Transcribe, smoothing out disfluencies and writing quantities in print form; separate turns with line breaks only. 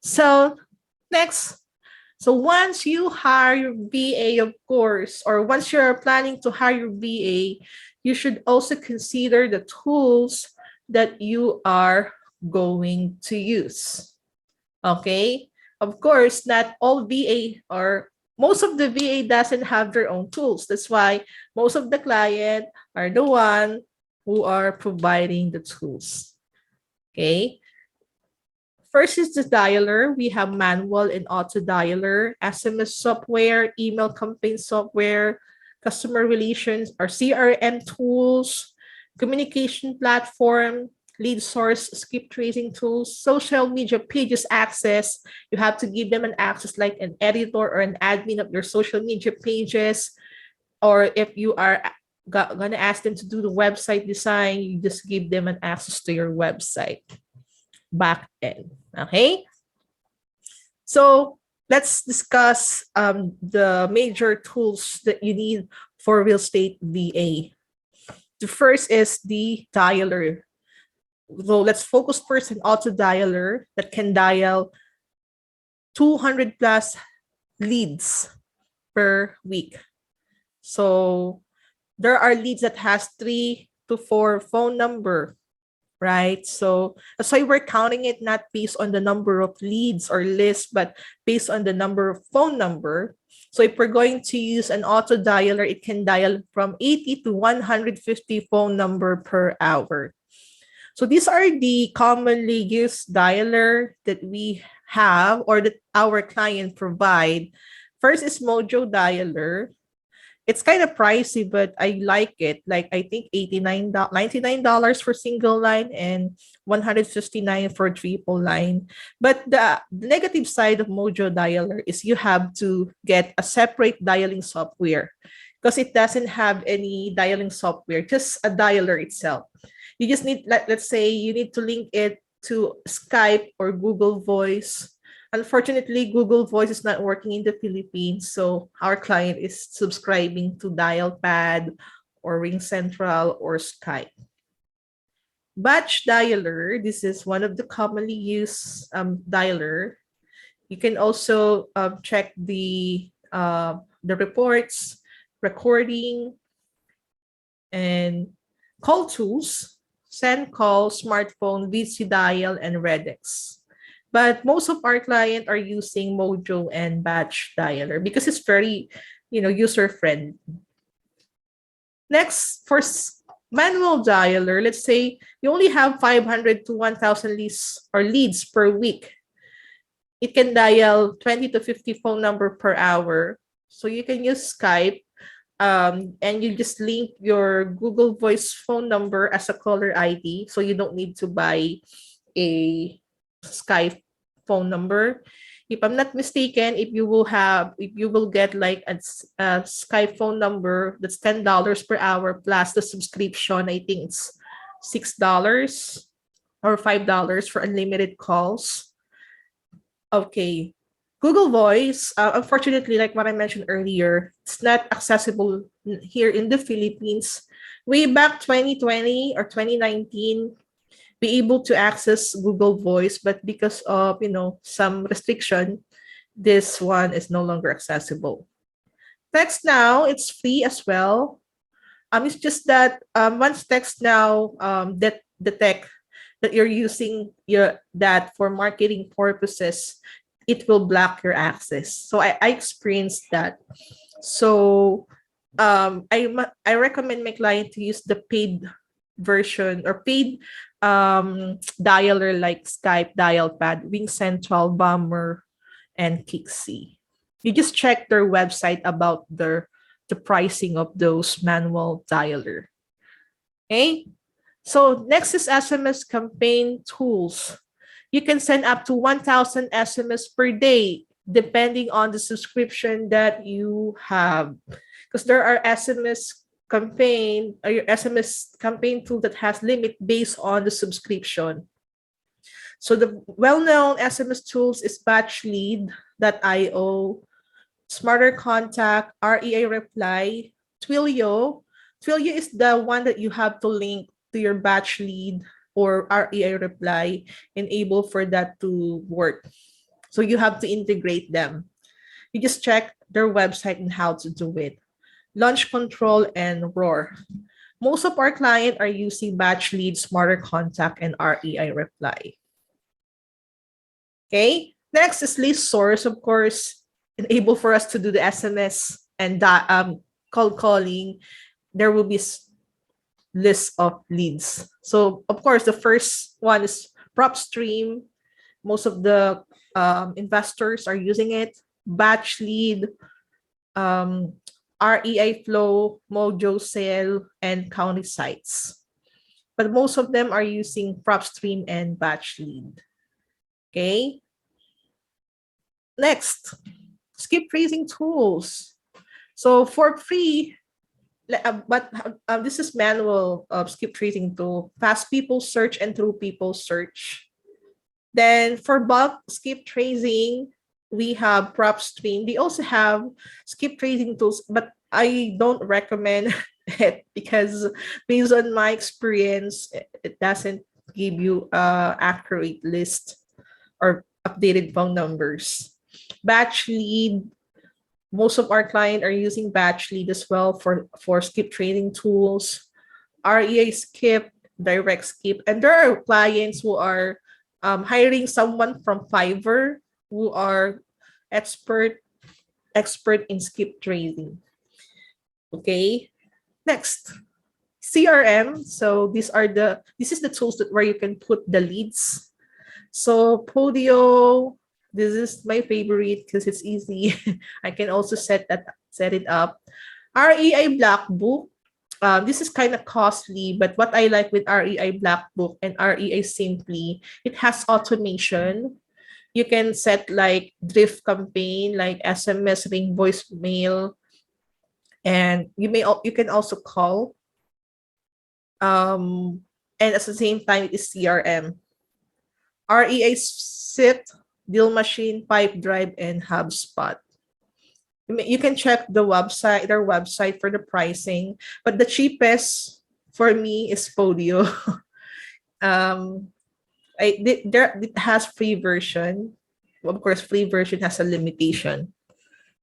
So next, so once you hire your VA, of course, or once you're planning to hire your VA, you should also consider the tools that you are going to use. Okay? Of course, not all VA or most of the VA doesn't have their own tools. That's why most of the client are the one who are providing the tools. Okay? First is the dialer. We have manual and auto dialer, SMS software, email campaign software, customer relations or CRM tools, communication platform, lead source, skip tracing tools, social media pages access. You have to give them an access like an editor or an admin of your social media pages. Or if you are gonna ask them to do the website design, you just give them an access to your website back end. Okay. So let's discuss the major tools that you need for real estate VA. The first is the dialer. So let's focus first on auto dialer that can dial 200 plus leads per week. So there are leads that has 3 to 4 phone number, right? So that's why we're counting it not based on the number of leads or lists, but based on the number of phone number. So if we're going to use an auto dialer, it can dial from 80 to 150 phone number per hour. So these are the commonly used dialer that we have or that our client provide. First is Mojo Dialer. It's kind of pricey, but I like it. Like I think $99 for single line and $159 for triple line. But the negative side of Mojo Dialer is you have to get a separate dialing software because it doesn't have any dialing software, just a dialer itself. You just need, let's say you need to link it to Skype or Google Voice. Unfortunately, Google Voice is not working in the Philippines, so our client is subscribing to Dialpad or Ring Central or Skype. Batch dialer, this is one of the commonly used dialer. You can also check the reports, recording, and call tools, send call, smartphone, VC dial, and Redex. But most of our clients are using Mojo and Batch Dialer because it's very, user friendly. Next, for manual dialer, let's say you only have 500 to 1,000 leads per week. It can dial 20 to 50 phone number per hour. So you can use Skype and you just link your Google Voice phone number as a caller ID. So you don't need to buy a Skype phone number. If I'm not mistaken, if you will get like a Skype phone number, that's $10 per hour plus the subscription. I think it's $6 or $5 for unlimited calls. Okay. Google Voice, unfortunately, like what I mentioned earlier, it's not accessible here in the Philippines. Way back 2020 or 2019, be able to access Google Voice, but because of some restriction, this one is no longer accessible. Text Now, it's free as well. It's just that once Text Now that detect that you're using that for marketing purposes, it will block your access. So I experienced that. So I recommend my client to use the paid version or paid dialer like Skype, Dialpad, Ring Central, Bomber, and Kixi. You just check their website about the pricing of those manual dialer. Okay? So next is SMS campaign tools. You can send up to 1,000 SMS per day, depending on the subscription that you have. Because there are SMS campaign tool that has limit based on the subscription. So the well-known SMS tools is Batchlead.io, Smarter Contact, REA Reply, Twilio. Twilio is the one that you have to link to your Batchlead or REA Reply, enable for that to work. So you have to integrate them. You just check their website and how to do it. Launch control and roar. Most of our clients are using batch lead, smarter contact, and REI reply. Okay. Next is list source, of course, enable for us to do the SMS and cold calling. There will be list of leads. So of course, the first one is PropStream. Most of the investors are using it. Batch lead, um, REI Flow, Mojo Sale, and County Sites. But most of them are using PropStream and Batch Lead. Okay. Next, skip tracing tools. So for free, but this is manual skip tracing tool. Fast people search and through people search. Then for bulk skip tracing, we have PropStream. They also have skip tracing tools, but I don't recommend it because based on my experience, it doesn't give you a accurate list or updated phone numbers. Batch lead, most of our clients are using batch lead as well for skip tracing tools. REA skip, direct skip, and there are clients who are hiring someone from Fiverr who are expert in skip tracing. Okay, next CRM. So this is the tools that where you can put the leads. So Podio, this is my favorite because it's easy. I can also set it up. REI Black Book. This is kind of costly, but what I like with REI Black Book and REI Simply, it has automation. You can set like drift campaign, like SMS, ring, voicemail, and you can also call. And at the same time, it is CRM. REI Sit, Deal Machine, Pipe Drive, and HubSpot. You can check their website for the pricing, but the cheapest for me is Podio. um, it has free version. Of course, free version has a limitation.